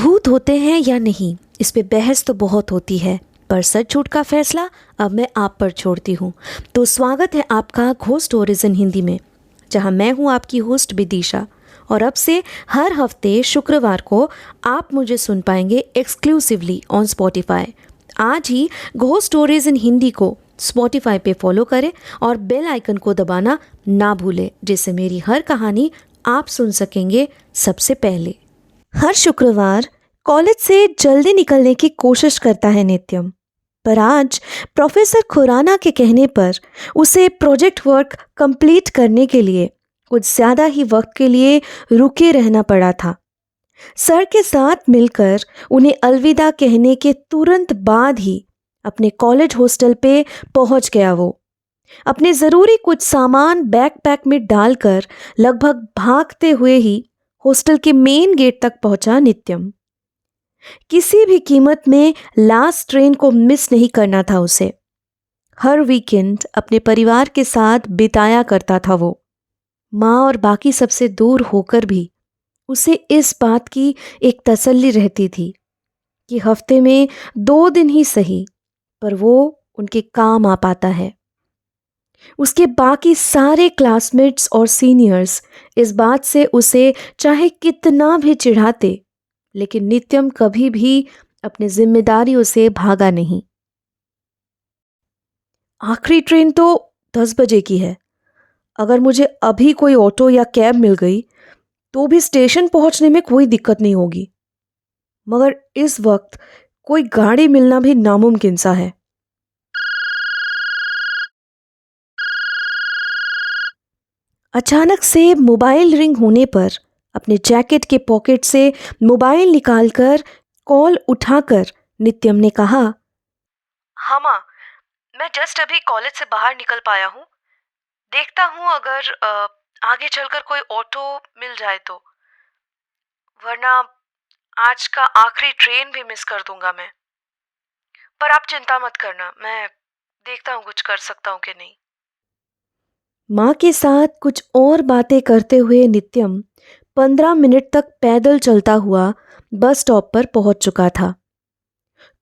भूत होते हैं या नहीं, इस पे बहस तो बहुत होती है, पर सच झूठ का फैसला अब मैं आप पर छोड़ती हूँ। तो स्वागत है आपका घोस्ट स्टोरीज इन हिंदी में, जहाँ मैं हूँ आपकी होस्ट विदिशा। और अब से हर हफ्ते शुक्रवार को आप मुझे सुन पाएंगे एक्सक्लूसिवली ऑन स्पॉटिफाई। आज ही घोस्ट स्टोरीज इन हिंदी को स्पॉटिफाई पे फॉलो करें और बेल आइकन को दबाना ना भूलें, जिससे मेरी हर कहानी आप सुन सकेंगे सबसे पहले। हर शुक्रवार कॉलेज से जल्दी निकलने की कोशिश करता है नित्यम, पर आज प्रोफेसर खुराना के कहने पर उसे प्रोजेक्ट वर्क कंप्लीट करने के लिए कुछ ज़्यादा ही वक्त के लिए रुके रहना पड़ा था। सर के साथ मिलकर उन्हें अलविदा कहने के तुरंत बाद ही अपने कॉलेज हॉस्टल पे पहुंच गया। वो अपने ज़रूरी कुछ सामान बैकपैक में डालकर लगभग भागते हुए ही हॉस्टल के मेन गेट तक पहुंचा नित्यम। किसी भी कीमत में लास्ट ट्रेन को मिस नहीं करना था उसे। हर वीकेंड अपने परिवार के साथ बिताया करता था वो। माँ और बाकी सबसे दूर होकर भी उसे इस बात की एक तसल्ली रहती थी कि हफ्ते में 2 दिन ही सही, पर वो उनके काम आ पाता है। उसके बाकी सारे क्लासमेट्स और सीनियर्स इस बात से उसे चाहे कितना भी चिढ़ाते, लेकिन नित्यम कभी भी अपनी जिम्मेदारियों से भागा नहीं। आखिरी ट्रेन तो 10 बजे की है। अगर मुझे अभी कोई ऑटो या कैब मिल गई तो भी स्टेशन पहुंचने में कोई दिक्कत नहीं होगी, मगर इस वक्त कोई गाड़ी मिलना भी नामुमकिन सा है। अचानक से मोबाइल रिंग होने पर अपने जैकेट के पॉकेट से मोबाइल निकालकर कॉल उठाकर नित्यम ने कहा, हाँ माँ, मैं जस्ट अभी कॉलेज से बाहर निकल पाया हूँ। देखता हूँ अगर आगे चलकर कोई ऑटो मिल जाए तो, वरना आज का आखिरी ट्रेन भी मिस कर दूंगा मैं। पर आप चिंता मत करना, मैं देखता हूँ कुछ कर सकता हूँ कि नहीं। माँ के साथ कुछ और बातें करते हुए नित्यम 15 मिनट तक पैदल चलता हुआ बस स्टॉप पर पहुंच चुका था।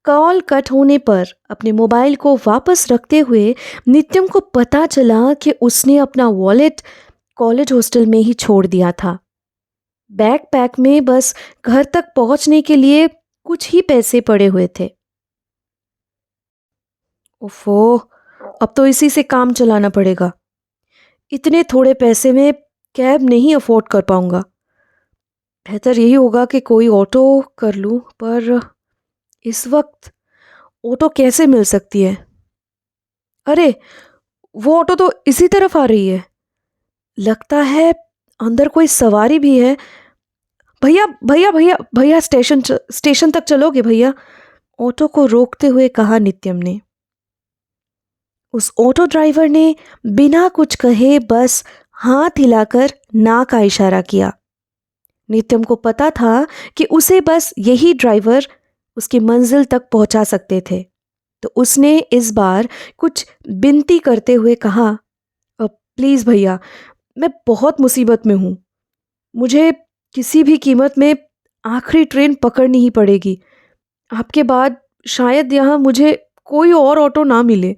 कॉल कट होने पर अपने मोबाइल को वापस रखते हुए नित्यम को पता चला कि उसने अपना वॉलेट कॉलेज हॉस्टल में ही छोड़ दिया था। बैकपैक में बस घर तक पहुंचने के लिए कुछ ही पैसे पड़े हुए थे। ओफो, अब तो इसी से काम चलाना पड़ेगा। इतने थोड़े पैसे में कैब नहीं अफोर्ड कर पाऊंगा। बेहतर यही होगा कि कोई ऑटो कर लूं, पर इस वक्त ऑटो कैसे मिल सकती है? अरे, वो ऑटो तो इसी तरफ आ रही है। लगता है अंदर कोई सवारी भी है। भैया भैया भैया भैया, स्टेशन तक चलोगे भैया? ऑटो को रोकते हुए कहा नित्यम ने। उस ऑटो ड्राइवर ने बिना कुछ कहे बस हाथ हिलाकर ना का इशारा किया। नित्यम को पता था कि उसे बस यही ड्राइवर उसकी मंजिल तक पहुंचा सकते थे, तो उसने इस बार कुछ विनती करते हुए कहा, प्लीज़ भैया, मैं बहुत मुसीबत में हूँ। मुझे किसी भी कीमत में आखिरी ट्रेन पकड़नी ही पड़ेगी। आपके बाद शायद यहाँ मुझे कोई और ऑटो ना मिले।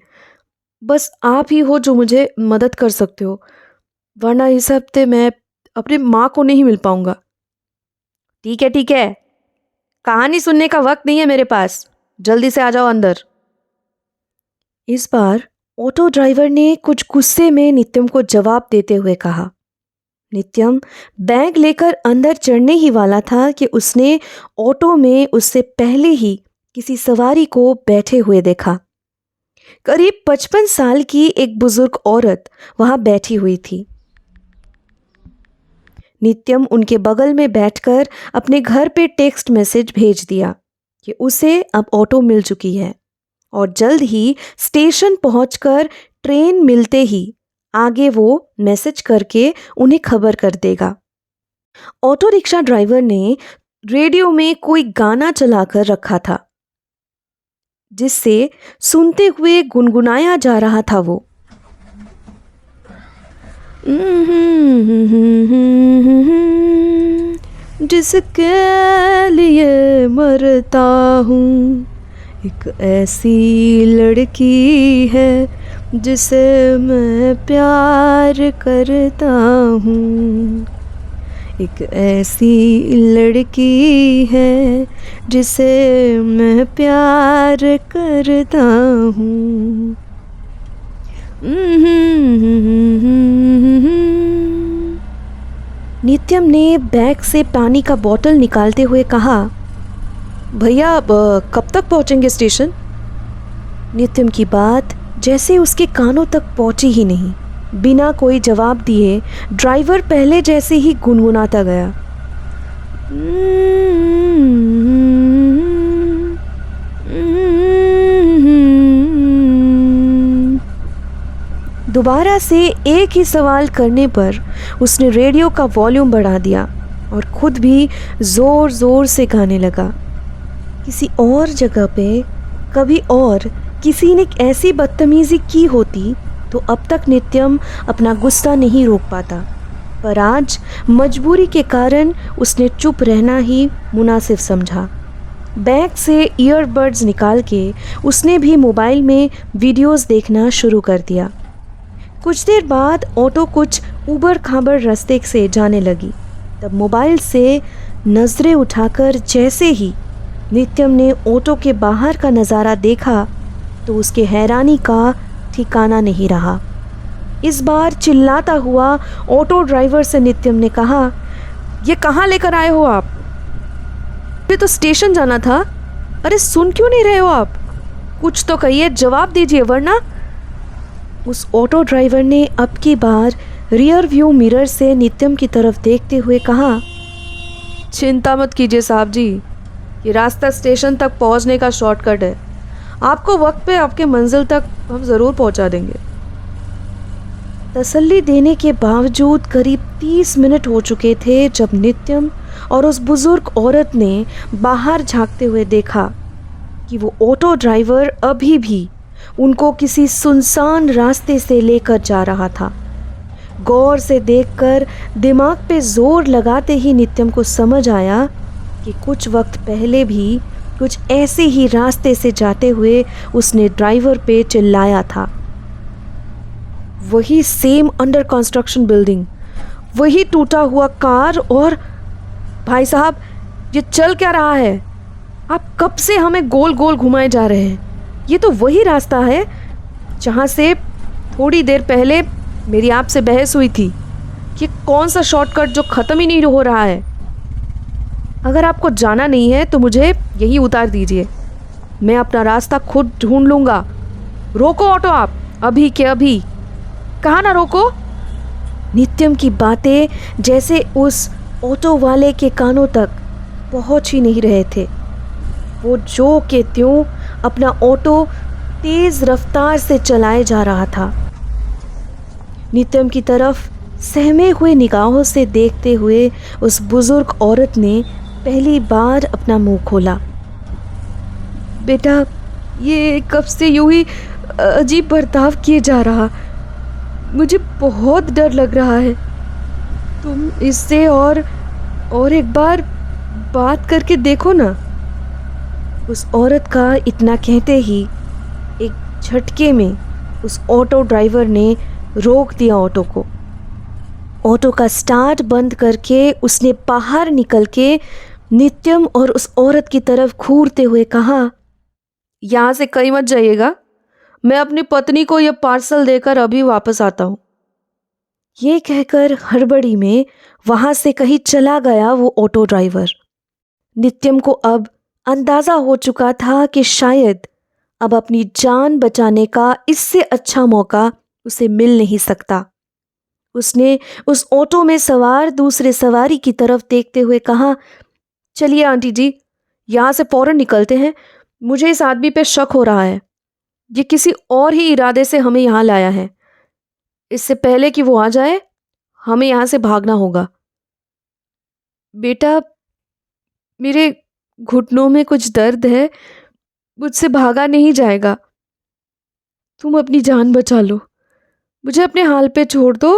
बस आप ही हो जो मुझे मदद कर सकते हो, वरना इस हफ्ते मैं अपनी माँ को नहीं मिल पाऊंगा। ठीक है, कहानी सुनने का वक्त नहीं है मेरे पास, जल्दी से आ जाओ अंदर। इस बार ऑटो ड्राइवर ने कुछ गुस्से में नित्यम को जवाब देते हुए कहा। नित्यम बैग लेकर अंदर चढ़ने ही वाला था कि उसने ऑटो में उससे पहले ही किसी सवारी को बैठे हुए देखा। करीब 55 साल की एक बुजुर्ग औरत वहां बैठी हुई थी। नित्यम उनके बगल में बैठकर अपने घर पे टेक्स्ट मैसेज भेज दिया कि उसे अब ऑटो मिल चुकी है और जल्द ही स्टेशन पहुंचकर ट्रेन मिलते ही आगे वो मैसेज करके उन्हें खबर कर देगा। ऑटो रिक्शा ड्राइवर ने रेडियो में कोई गाना चलाकर रखा था, जिससे सुनते हुए गुनगुनाया जा रहा था वो, जिसके लिए मरता हूँ। एक ऐसी लड़की है जिसे मैं प्यार करता हूँ। एक ऐसी लड़की है जिसे मैं प्यार करता हूँ। नित्यम ने बैग से पानी का बोतल निकालते हुए कहा, भैया अब कब तक पहुंचेंगे स्टेशन? नित्यम की बात जैसे उसके कानों तक पहुंची ही नहीं। बिना कोई जवाब दिए ड्राइवर पहले जैसे ही गुनगुनाता गया। दोबारा से एक ही सवाल करने पर उसने रेडियो का वॉल्यूम बढ़ा दिया और खुद भी ज़ोर ज़ोर से गाने लगा। किसी और जगह पे कभी और किसी ने ऐसी बदतमीज़ी की होती तो अब तक नित्यम अपना गुस्सा नहीं रोक पाता, पर आज मजबूरी के कारण उसने चुप रहना ही मुनासिब समझा। बैग से ईयरबड्स निकाल के उसने भी मोबाइल में वीडियोस देखना शुरू कर दिया। कुछ देर बाद ऑटो कुछ ऊबड़ खाबड़ रास्ते से जाने लगी। तब मोबाइल से नज़रें उठाकर जैसे ही नित्यम ने ऑटो के बाहर का नज़ारा देखा तो उसके हैरानी का ठिकाना नहीं रहा। इस बार चिल्लाता हुआ ऑटो ड्राइवर से नित्यम ने कहा, ये कहाँ लेकर आए हो आप? ये तो स्टेशन जाना था। अरे सुन क्यों नहीं रहे हो आप? कुछ तो कहिए, जवाब दीजिए वरना। उस ऑटो ड्राइवर ने अब की बार रियर व्यू मिरर से नित्यम की तरफ देखते हुए कहा, चिंता मत कीजिए साहब जी, ये रास्ता स्टेशन तक पहुंचने का शॉर्टकट है। आपको वक्त पे आपके मंजिल तक हम ज़रूर पहुंचा देंगे। तसल्ली देने के बावजूद करीब 30 मिनट हो चुके थे जब नित्यम और उस बुजुर्ग औरत ने बाहर झांकते हुए देखा कि वो ऑटो ड्राइवर अभी भी उनको किसी सुनसान रास्ते से लेकर जा रहा था। गौर से देखकर दिमाग पे जोर लगाते ही नित्यम को समझ आया कि कुछ वक्त पहले भी कुछ ऐसे ही रास्ते से जाते हुए उसने ड्राइवर पे चिल्लाया था। वही सेम अंडर कंस्ट्रक्शन बिल्डिंग, वही टूटा हुआ कार। और भाई साहब, ये चल क्या रहा है? आप कब से हमें गोल गोल घुमाए जा रहे हैं? ये तो वही रास्ता है जहाँ से थोड़ी देर पहले मेरी आपसे बहस हुई थी। ये कौन सा शॉर्टकट जो ख़त्म ही नहीं हो रहा है? अगर आपको जाना नहीं है तो मुझे यहीं उतार दीजिए, मैं अपना रास्ता खुद ढूंढ लूँगा। रोको ऑटो आप, अभी के अभी। कहाँ ना रोको? नित्यम की बातें जैसे उस ऑटो वाले के कानों तक पहुँच ही नहीं रहे थे। वो जो के त्यों अपना ऑटो तेज़ रफ्तार से चलाए जा रहा था। नित्यम की तरफ सहमे हुए निगाहों से देखते हुए उस बुजुर्ग औरत ने पहली बार अपना मुंह खोला। बेटा, ये कब से यूं ही अजीब बर्ताव किए जा रहा? मुझे बहुत डर लग रहा है। तुम इससे और एक बार बात करके देखो ना। उस औरत का इतना कहते ही एक झटके में उस ऑटो ड्राइवर ने रोक दिया ऑटो को। ऑटो का स्टार्ट बंद करके उसने बाहर निकल के नित्यम और उस औरत की तरफ घूरते हुए कहा, यहाँ से कहीं मत जाइएगा, मैं अपनी पत्नी को यह पार्सल देकर अभी वापस आता हूँ। ये कहकर हड़बड़ी में वहां से कहीं चला गया वो ऑटो ड्राइवर। नित्यम को अब अंदाजा हो चुका था कि शायद अब अपनी जान बचाने का इससे अच्छा मौका उसे मिल नहीं सकता। उसने उस ऑटो में सवार दूसरे सवारी की तरफ देखते हुए कहा, चलिए आंटी जी, यहाँ से फौरन निकलते हैं। मुझे इस आदमी पे शक हो रहा है। ये किसी और ही इरादे से हमें यहाँ लाया है। इससे पहले कि वो आ जाए, हमें यहाँ से भागना होगा। बेटा, मेरे घुटनों में कुछ दर्द है, मुझसे भागा नहीं जाएगा। तुम अपनी जान बचा लो, मुझे अपने हाल पे छोड़ दो,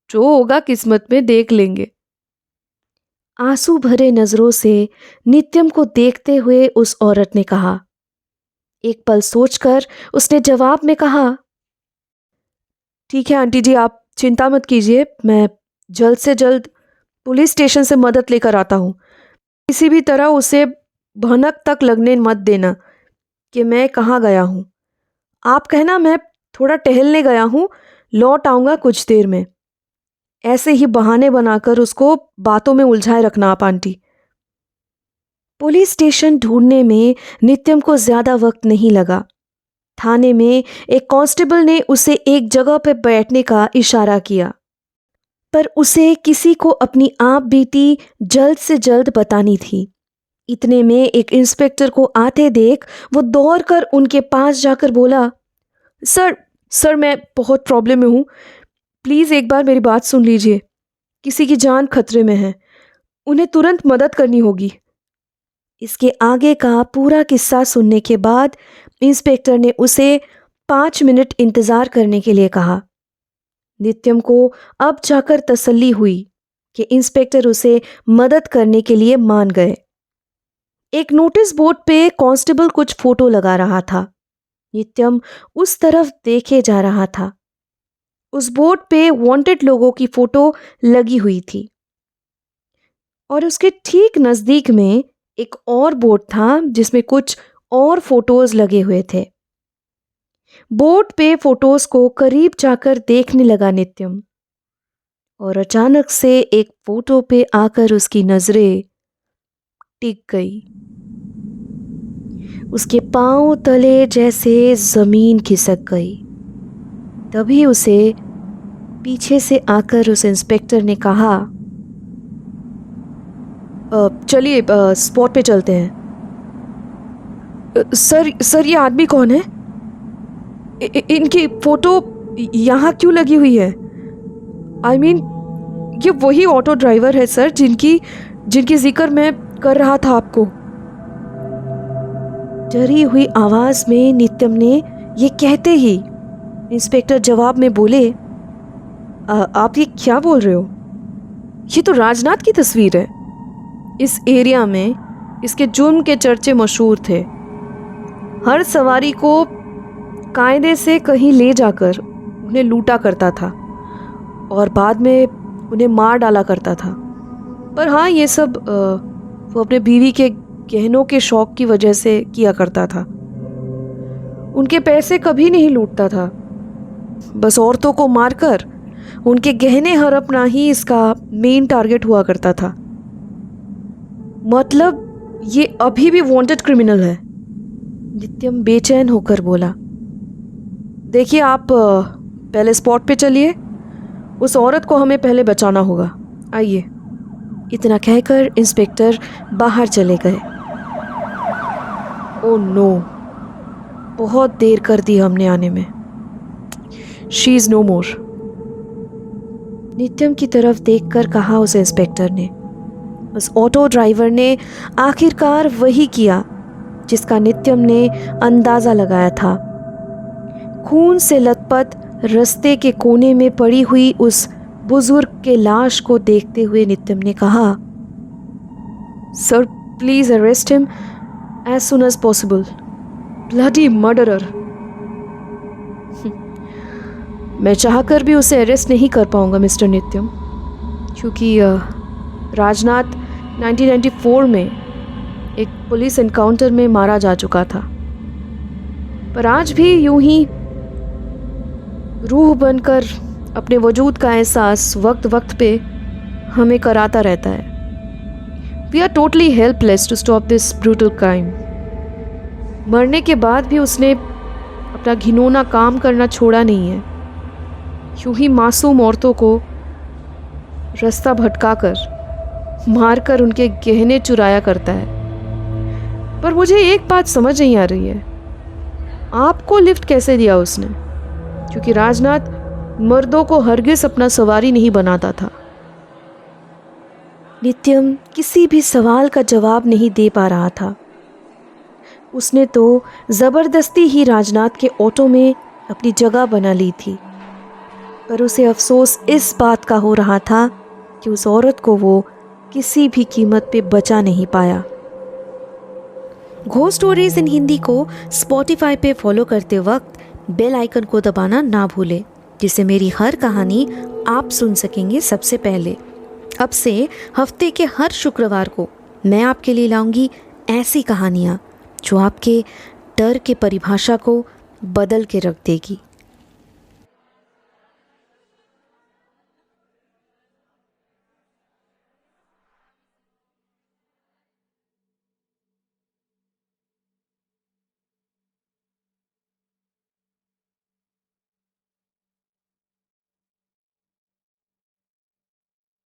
जो होगा किस्मत में देख लेंगे। आंसू भरे नजरों से नित्यम को देखते हुए उस औरत ने कहा। एक पल सोचकर उसने जवाब में कहा, ठीक है आंटी जी, आप चिंता मत कीजिए, मैं जल्द से जल्द पुलिस स्टेशन से मदद लेकर आता हूँ। किसी भी तरह उसे भनक तक लगने मत देना कि मैं कहाँ गया हूँ। आप कहना मैं थोड़ा टहलने गया हूँ, लौट आऊँगा कुछ देर में। ऐसे ही बहाने बनाकर उसको बातों में उलझाए रखना आप आंटी। पुलिस स्टेशन ढूंढने में नित्यम को ज्यादा वक्त नहीं लगा। थाने में एक कांस्टेबल ने उसे एक जगह पर बैठने का इशारा किया, पर उसे किसी को अपनी आप बीती जल्द से जल्द बतानी थी। इतने में एक इंस्पेक्टर को आते देख वो दौड़कर उनके पास जाकर बोला, सर सर मैं बहुत प्रॉब्लम में हूँ, प्लीज़ एक बार मेरी बात सुन लीजिए। किसी की जान खतरे में है, उन्हें तुरंत मदद करनी होगी। इसके आगे का पूरा किस्सा सुनने के बाद इंस्पेक्टर ने उसे 5 मिनट इंतज़ार करने के लिए कहा। नित्यम को अब जाकर तसल्ली हुई कि इंस्पेक्टर उसे मदद करने के लिए मान गए। एक नोटिस बोर्ड पे कांस्टेबल कुछ फोटो लगा रहा था। नित्यम उस तरफ देखे जा रहा था। उस बोर्ड पे वांटेड लोगों की फोटो लगी हुई थी और उसके ठीक नजदीक में एक और बोर्ड था जिसमें कुछ और फोटोज लगे हुए थे। बोर्ड पे फोटोज को करीब जाकर देखने लगा नित्यम और अचानक से एक फोटो पे आकर उसकी नजरें टिक गई। उसके पांव तले जैसे जमीन खिसक गई। तभी उसे पीछे से आकर उस इंस्पेक्टर ने कहा, चलिए स्पॉट पे चलते हैं। सर ये आदमी कौन है? इनकी फोटो यहाँ क्यों लगी हुई है? आई मीन ये वही ऑटो ड्राइवर है सर जिनकी जिक्र मैं कर रहा था आपको। डरी हुई आवाज में नित्यम ने ये कहते ही इंस्पेक्टर जवाब में बोले, आप ये क्या बोल रहे हो? ये तो राजनाथ की तस्वीर है। इस एरिया में इसके जुर्म के चर्चे मशहूर थे। हर सवारी को कायदे से कहीं ले जाकर उन्हें लूटा करता था और बाद में उन्हें मार डाला करता था। पर हाँ, ये सब वो अपने बीवी के गहनों के शौक की वजह से किया करता था। उनके पैसे कभी नहीं लूटता था, बस औरतों को मारकर उनके गहने हड़पना ही इसका मेन टारगेट हुआ करता था। मतलब ये अभी भी वांटेड क्रिमिनल है। नित्यम बेचैन होकर बोला, देखिए आप पहले स्पॉट पे चलिए, उस औरत को हमें पहले बचाना होगा, आइए। इतना कहकर इंस्पेक्टर बाहर चले गए। ओह नो, बहुत देर कर दी हमने आने में। शी इज नो मोर। नित्यम की तरफ देखकर कहा उस इंस्पेक्टर ने। उस ऑटो ड्राइवर ने आखिरकार वही किया जिसका नित्यम ने अंदाजा लगाया था। खून से लथपथ रास्ते के कोने में पड़ी हुई उस बुजुर्ग के लाश को देखते हुए नित्यम ने कहा, sir please arrest him as soon as possible, bloody murderer. मैं चाहकर भी उसे अरेस्ट नहीं कर पाऊंगा मिस्टर नित्यम, क्योंकि राजनाथ 1994 में एक पुलिस एनकाउंटर में मारा जा चुका था। पर आज भी यूं ही रूह बनकर अपने वजूद का एहसास वक्त वक्त पे हमें कराता रहता है। We are totally helpless to stop this brutal crime. मरने के बाद भी उसने अपना घिनौना काम करना छोड़ा नहीं है। यूं ही मासूम औरतों को रास्ता भटकाकर मारकर उनके गहने चुराया करता है। पर मुझे एक बात समझ नहीं आ रही है, आपको लिफ्ट कैसे दिया उसने? क्योंकि राजनाथ मर्दों को हरगिज अपना सवारी नहीं बनाता था। नित्यम किसी भी सवाल का जवाब नहीं दे पा रहा था। उसने तो जबरदस्ती ही राजनाथ के ऑटो में अपनी जगह बना ली थी, पर उसे अफसोस इस बात का हो रहा था कि उस औरत को वो किसी भी कीमत पे बचा नहीं पाया। घोस्ट स्टोरीज इन हिंदी को स्पॉटिफाई पे फॉलो करते वक्त बेल आइकन को दबाना ना भूलें, जिससे मेरी हर कहानी आप सुन सकेंगे सबसे पहले। अब से हफ्ते के हर शुक्रवार को मैं आपके लिए लाऊंगी ऐसी कहानियाँ जो आपके डर के परिभाषा को बदल के रख देगी।